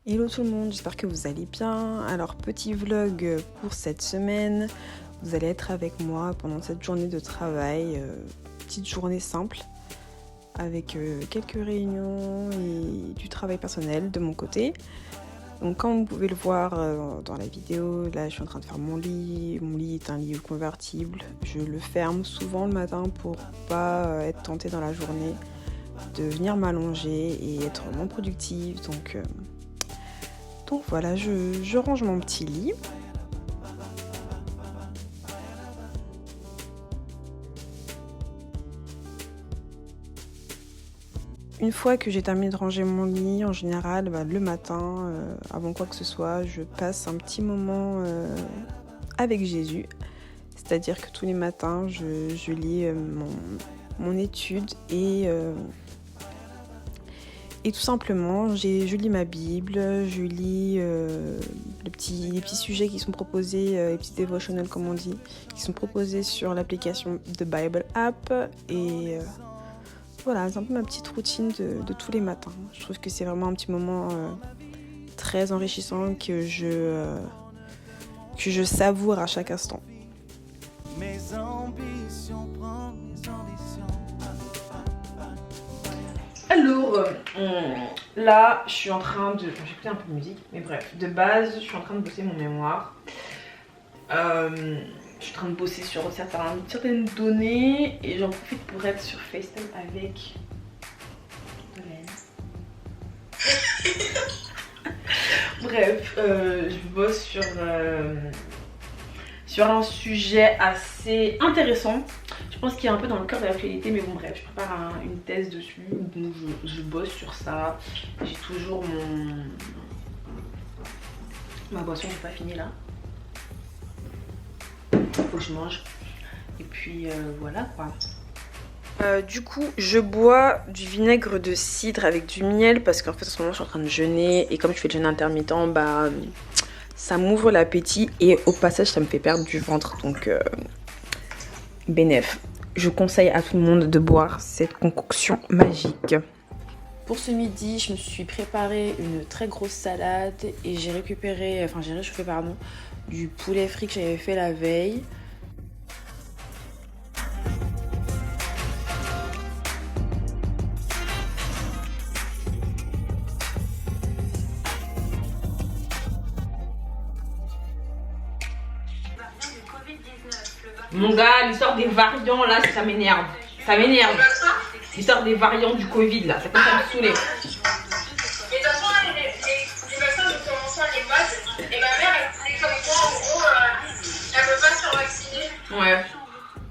Hello tout le monde, j'espère que vous allez bien. Alors petit vlog pour cette semaine, vous allez être avec moi pendant cette journée de travail, petite journée simple avec quelques réunions et du travail personnel de mon côté. Donc comme vous pouvez le voir dans la vidéo, là je suis en train de faire mon lit. Mon lit est un lit convertible, je le ferme souvent le matin pour pas être tentée dans la journée de venir m'allonger et être moins productive. Donc voilà, je range mon petit lit. Une fois que j'ai terminé de ranger mon lit, en général, le matin, avant quoi que ce soit, je passe un petit moment avec Jésus. C'est-à-dire que tous les matins, je lis mon étude et tout simplement, je lis ma Bible, je lis les petits sujets qui sont proposés, les petits devotionals comme on dit, qui sont proposés sur l'application The Bible App. Et voilà, c'est un peu ma petite routine de tous les matins. Je trouve que c'est vraiment un petit moment très enrichissant que je savoure à chaque instant. Mes ambitions prennent mes ambitions. Alors, là, je suis en train de... J'ai écouté un peu de musique, mais bref, de base, je suis en train de bosser mon mémoire. Je suis en train de bosser sur certaines données et j'en profite pour être sur FaceTime avec Hélène. Bref, je bosse sur un sujet assez intéressant. Je pense qu'il est un peu dans le cœur de l'actualité, mais bon bref, je prépare une thèse dessus, donc je bosse sur ça. J'ai toujours ma boisson, j'ai pas fini là. Faut que je mange. Et puis voilà quoi. Du coup, je bois du vinaigre de cidre avec du miel parce qu'en fait en ce moment je suis en train de jeûner et comme je fais le jeûne intermittent, ça m'ouvre l'appétit et au passage ça me fait perdre du ventre, donc bénéf. Je conseille à tout le monde de boire cette concoction magique. Pour ce midi, je me suis préparé une très grosse salade et j'ai réchauffé du poulet frit que j'avais fait la veille. Mon gars, l'histoire des variants là, ça m'énerve. Ça m'énerve. L'histoire des variants du Covid là, ça commence à me saouler. Et de toute façon, les vaccins de commencer à les bases. Et ma mère, elle disait comme quoi, en gros, elle veut pas se faire vacciner. Ouais.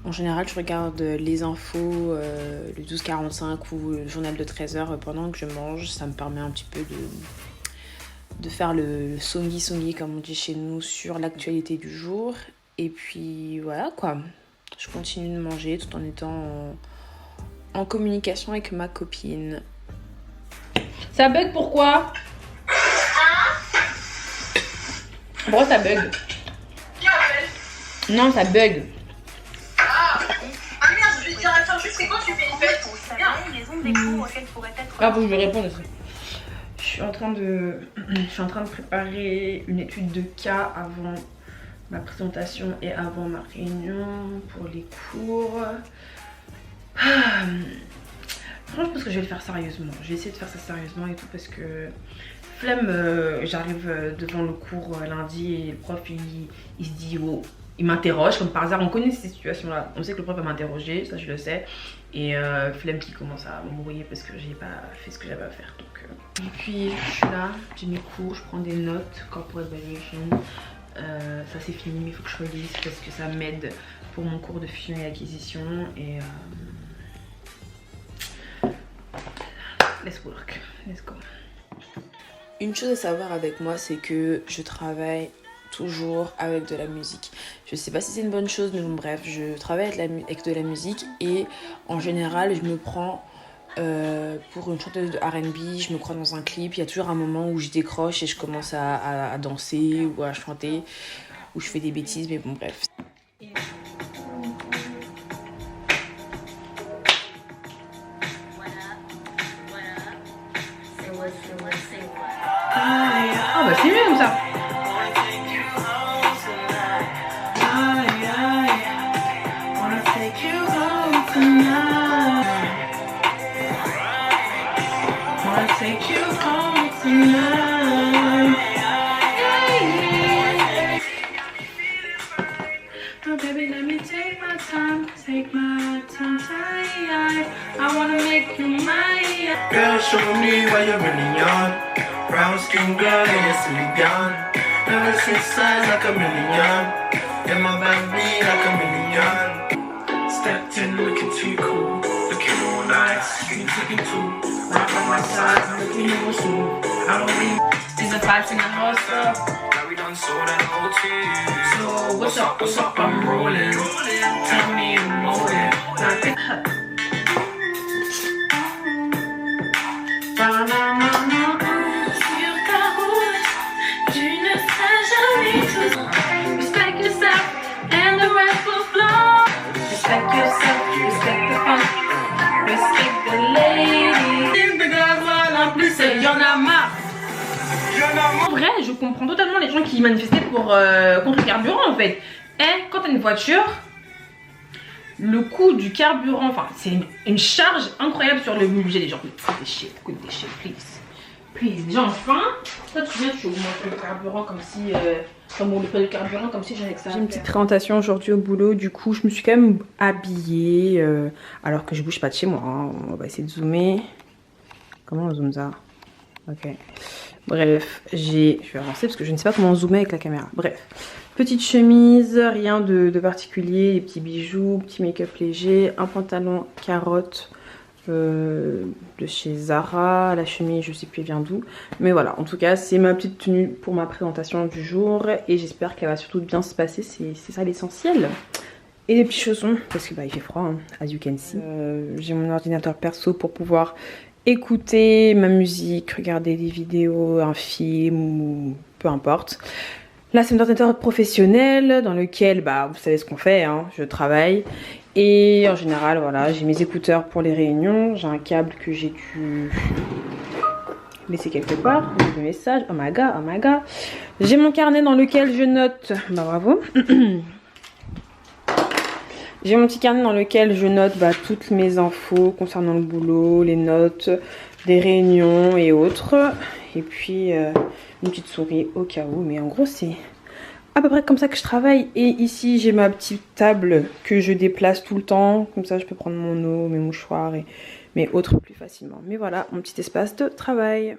En général, je regarde les infos, le 12h45 ou le journal de 13h pendant que je mange. Ça me permet un petit peu de faire le songi comme on dit chez nous sur l'actualité du jour. Et puis voilà quoi, je continue de manger tout en étant en communication avec ma copine. Ça bug pourquoi? Pourquoi ça bug? Non, ça bug. Ah merde, je vais te dire, attends, juste c'est quand tu fais une fête? Ah, faut que je lui réponde aussi. Je suis en train de préparer une étude de cas avant ma présentation et avant ma réunion pour les cours. Franchement, je pense que je vais le faire sérieusement. Je vais essayer de faire ça sérieusement et tout parce que flemme, j'arrive devant le cours lundi et le prof il se dit oh, il m'interroge comme par hasard. On connaît ces situations là, on sait que le prof va m'interroger, ça je le sais. Et flemme qui commence à m'embrouiller parce que j'ai pas fait ce que j'avais à faire. Donc, et puis je suis là, j'ai mes cours, je prends des notes, corporate evaluation. Ça c'est fini, mais il faut que je relise parce que ça m'aide pour mon cours de fusion et acquisition. Et let's work, let's go. Une chose à savoir avec moi, c'est que je travaille toujours avec de la musique. Je sais pas si c'est une bonne chose, mais bon bref, je travaille avec de la musique et en général je me prends pour une chanteuse de R&B, je me crois dans un clip, il y a toujours un moment où je décroche et je commence à danser ou à chanter, où je fais des bêtises, mais bon bref. I ça. Oh baby, let me take my time tonight. I wanna make you mine. Girl, show me why you're really young. Brown skin girl, and you're silly young. Never seen size like a million. And my baby like a million. Stepped in looking too cool. Looking all nice, you taking two. Right by my side, looking all smooth. I don't need. Is the vibes in the house up? Now we done sold that whole team. So what's up? What's up? I'm rolling. Tell me the motive. Sur ta route, tu ne seras jamais tout seul. Respect yourself and the rest will flow. Respect yourself, respect the fun, respect the ladies. In the girls, en plus, y'en a marre. En vrai, je comprends totalement les gens qui manifestaient pour, contre le carburant en fait. Et quand t'as une voiture, le coût du carburant, enfin c'est une charge incroyable sur le budget des gens. Coûte des shit, please. Please, les gens enfin, toi tu viens, tu augmentes le carburant comme si, comme le prix du carburant comme si j'avais que ça. J'ai une petite présentation aujourd'hui au boulot, du coup je me suis quand même habillée alors que je bouge pas de chez moi. Hein. On va essayer de zoomer. Comment on zoome ça? Ok. Bref, je vais avancer parce que je ne sais pas comment zoomer avec la caméra. Bref, petite chemise, rien de particulier, des petits bijoux, petit make-up léger, un pantalon carotte de chez Zara, la chemise je sais plus elle vient d'où, mais voilà, en tout cas c'est ma petite tenue pour ma présentation du jour et j'espère qu'elle va surtout bien se passer, c'est ça l'essentiel. Et les petits chaussons parce que bah il fait froid, hein, as you can see. J'ai mon ordinateur perso pour pouvoir écouter ma musique, regarder des vidéos, un film ou peu importe. Là c'est mon ordinateur professionnel dans lequel bah vous savez ce qu'on fait, hein, je travaille et en général voilà j'ai mes écouteurs pour les réunions, j'ai un câble que j'ai dû laisser quelque part, j'ai des messages, oh my god, j'ai mon carnet dans lequel je note, bah bravo. J'ai mon petit carnet dans lequel je note toutes mes infos concernant le boulot, les notes, des réunions et autres. Et puis une petite souris au cas où. Mais en gros c'est à peu près comme ça que je travaille. Et ici j'ai ma petite table que je déplace tout le temps. Comme ça je peux prendre mon eau, mes mouchoirs et mes autres plus facilement. Mais voilà mon petit espace de travail.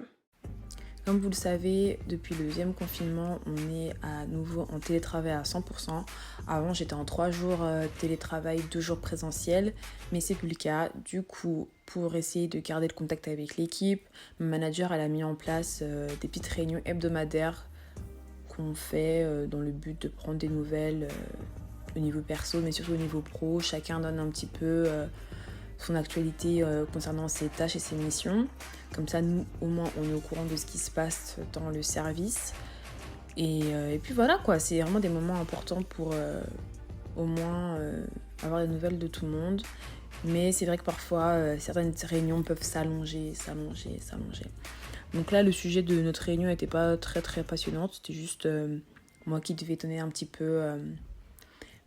Comme vous le savez, depuis le deuxième confinement, on est à nouveau en télétravail à 100%. Avant, j'étais en 3 jours télétravail, 2 jours présentiel, mais c'est plus le cas. Du coup, pour essayer de garder le contact avec l'équipe, mon manager elle a mis en place des petites réunions hebdomadaires qu'on fait dans le but de prendre des nouvelles au niveau perso, mais surtout au niveau pro. Chacun donne un petit peu son actualité concernant ses tâches et ses missions. Comme ça, nous, au moins, on est au courant de ce qui se passe dans le service. Et puis voilà, quoi. C'est vraiment des moments importants pour au moins avoir des nouvelles de tout le monde. Mais c'est vrai que parfois, certaines réunions peuvent s'allonger. Donc là, le sujet de notre réunion n'était pas très passionnante. C'était juste moi qui devais donner un petit peu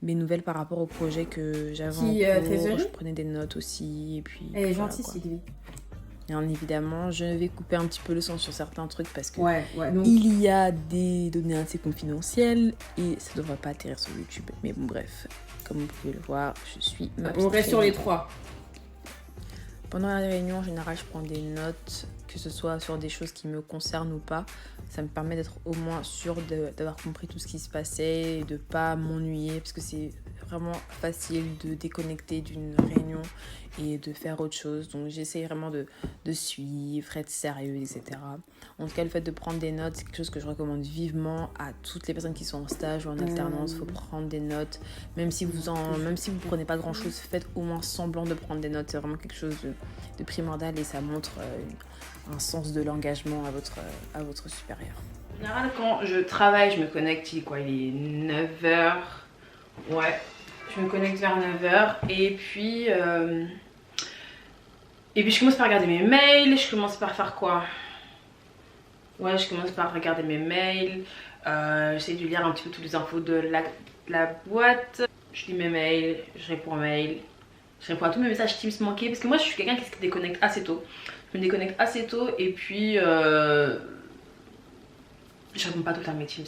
mes nouvelles par rapport au projet que j'avais en cours. Je prenais des notes aussi. Et puis, elle est voilà, gentille, Sylvie. Bien évidemment, je vais couper un petit peu le son sur certains trucs parce que donc... il y a des données assez confidentielles et ça ne devrait pas atterrir sur YouTube. Mais bon, bref, comme vous pouvez le voir, je suis... On reste sur les 3. Pendant la réunion, en général, je prends des notes, que ce soit sur des choses qui me concernent ou pas. Ça me permet d'être au moins sûre d'avoir compris tout ce qui se passait et de ne pas m'ennuyer parce que c'est vraiment facile de déconnecter d'une réunion et de faire autre chose. Donc j'essaie vraiment de suivre, être sérieux, etc. En tout cas, le fait de prendre des notes, c'est quelque chose que je recommande vivement à toutes les personnes qui sont en stage ou en alternance. Il faut prendre des notes. Même si vous prenez pas grand-chose, faites au moins semblant de prendre des notes. C'est vraiment quelque chose de primordial et ça montre un sens de l'engagement à votre supérieur. En général, quand je travaille, je me connecte, il est 9h. Ouais, je me connecte vers 9h et puis je commence par regarder mes mails, je commence par faire quoi? Ouais, je commence par regarder mes mails. J'essaie de lire un petit peu toutes les infos de la boîte. Je lis mes mails, je réponds aux mails. Je réponds à tous mes messages Teams manqués. Parce que moi, je suis quelqu'un qui se déconnecte assez tôt. Je me déconnecte assez tôt et puis... je réponds pas tout le temps à mes Teams.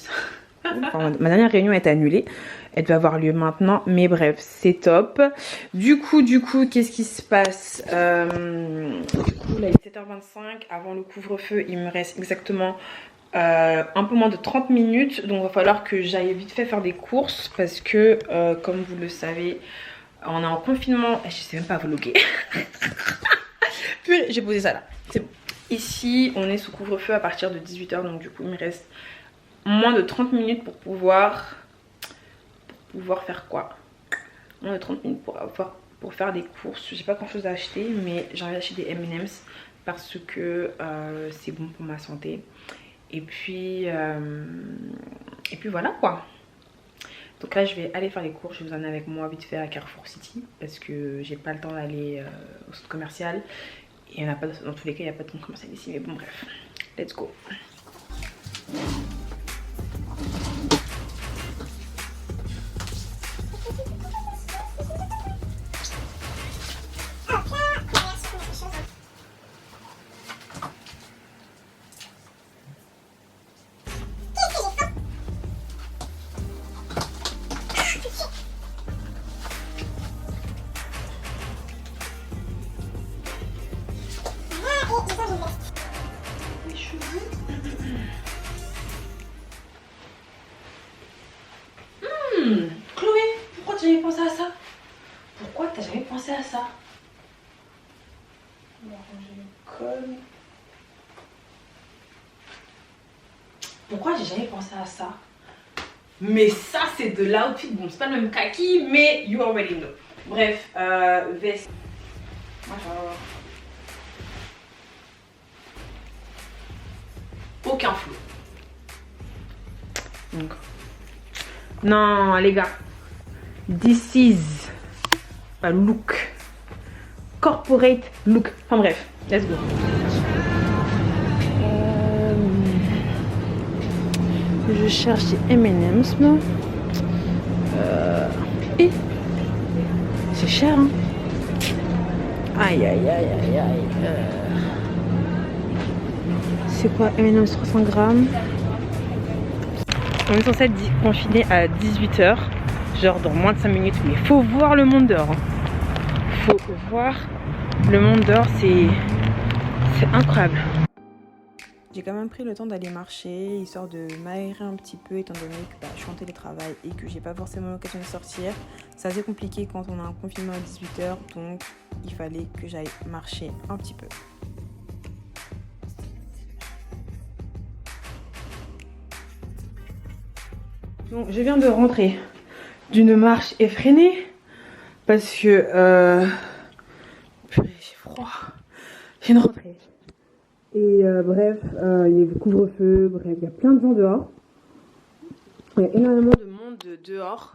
Enfin, ma dernière réunion a été annulée. Elle doit avoir lieu maintenant. Mais bref, c'est top. Du coup, qu'est-ce qui se passe? Du coup, là, il est 7h25. Avant le couvre-feu, il me reste exactement un peu moins de 30 minutes. Donc, il va falloir que j'aille vite fait faire des courses. Parce que, comme vous le savez, on est en confinement. Je sais même pas vlogger. Puis, j'ai posé ça là. C'est bon. Ici, on est sous couvre-feu à partir de 18h. Donc, du coup, il me reste moins de 30 minutes pour pouvoir faire quoi? Moins de 30 minutes pour faire des courses. J'ai pas grand chose à acheter, mais j'ai envie d'acheter des M&M's parce que c'est bon pour ma santé. Et puis voilà quoi. Donc là je vais aller faire les courses. Je vais vous emmener avec moi vite fait à Carrefour City parce que j'ai pas le temps d'aller au centre commercial. Et il y en a pas, dans tous les cas il n'y a pas de centre commercial ici, mais bon bref, let's go. Chloé, pourquoi t'as jamais pensé à ça? Pourquoi t'as jamais pensé à ça? On va ranger le col. Pourquoi j'ai jamais pensé à ça? Mais ça c'est de l'outfit, bon c'est pas le même kaki, mais you already know. Bref, veste. Moi je vais avoir aucun flou. Donc. Non les gars, this is a look, corporate look. Enfin bref, let's go. Je cherche des M&M's là. Et c'est cher hein. Aïe aïe aïe aïe aïe. C'est quoi M&M's 300 grammes? On est censé être confiné à 18h, genre dans moins de 5 minutes, mais faut voir le monde dehors. Faut voir le monde dehors, c'est incroyable. J'ai quand même pris le temps d'aller marcher, histoire de m'aérer un petit peu, étant donné que je suis en télétravail et que j'ai pas forcément l'occasion de sortir. C'est assez compliqué quand on a un confinement à 18h, donc il fallait que j'aille marcher un petit peu. Donc je viens de rentrer d'une marche effrénée parce que j'ai froid. Je viens de rentrer. Et bref, il y a le couvre-feu, bref, il y a plein de gens dehors. Il y a énormément de monde dehors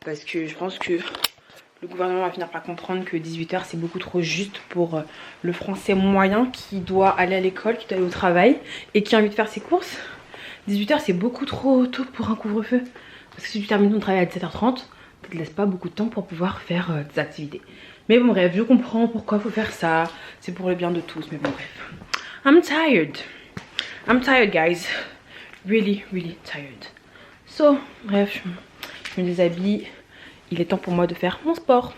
parce que je pense que le gouvernement va finir par comprendre que 18h c'est beaucoup trop juste pour le français moyen qui doit aller à l'école, qui doit aller au travail et qui a envie de faire ses courses. 18h c'est beaucoup trop tôt pour un couvre-feu. Parce que si tu termines ton travail à 17h30, ça te laisse pas beaucoup de temps pour pouvoir faire tes activités. Mais bon bref, je comprends pourquoi il faut faire ça. C'est pour le bien de tous, mais bon bref. I'm tired. I'm tired guys. Really, really tired. So, bref, je me déshabille. Il est temps pour moi de faire mon sport.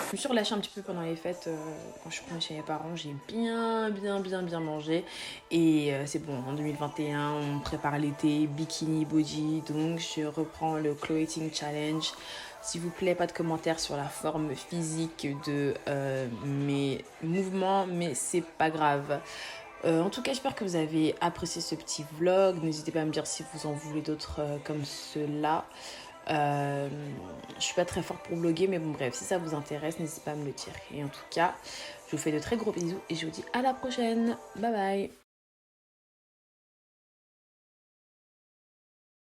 Je me suis relâchée un petit peu pendant les fêtes. Quand je suis retournée chez mes parents, j'ai bien mangé. Et c'est bon, en 2021, on prépare l'été, bikini body. Donc je reprends le Chloé Eating Challenge. S'il vous plaît, pas de commentaires sur la forme physique de mes mouvements, mais c'est pas grave. En tout cas, j'espère que vous avez apprécié ce petit vlog. N'hésitez pas à me dire si vous en voulez d'autres comme ceux-là. Je suis pas très forte pour bloguer, mais bon bref, si ça vous intéresse, n'hésitez pas à me le dire. Et en tout cas, je vous fais de très gros bisous et je vous dis à la prochaine. Bye bye.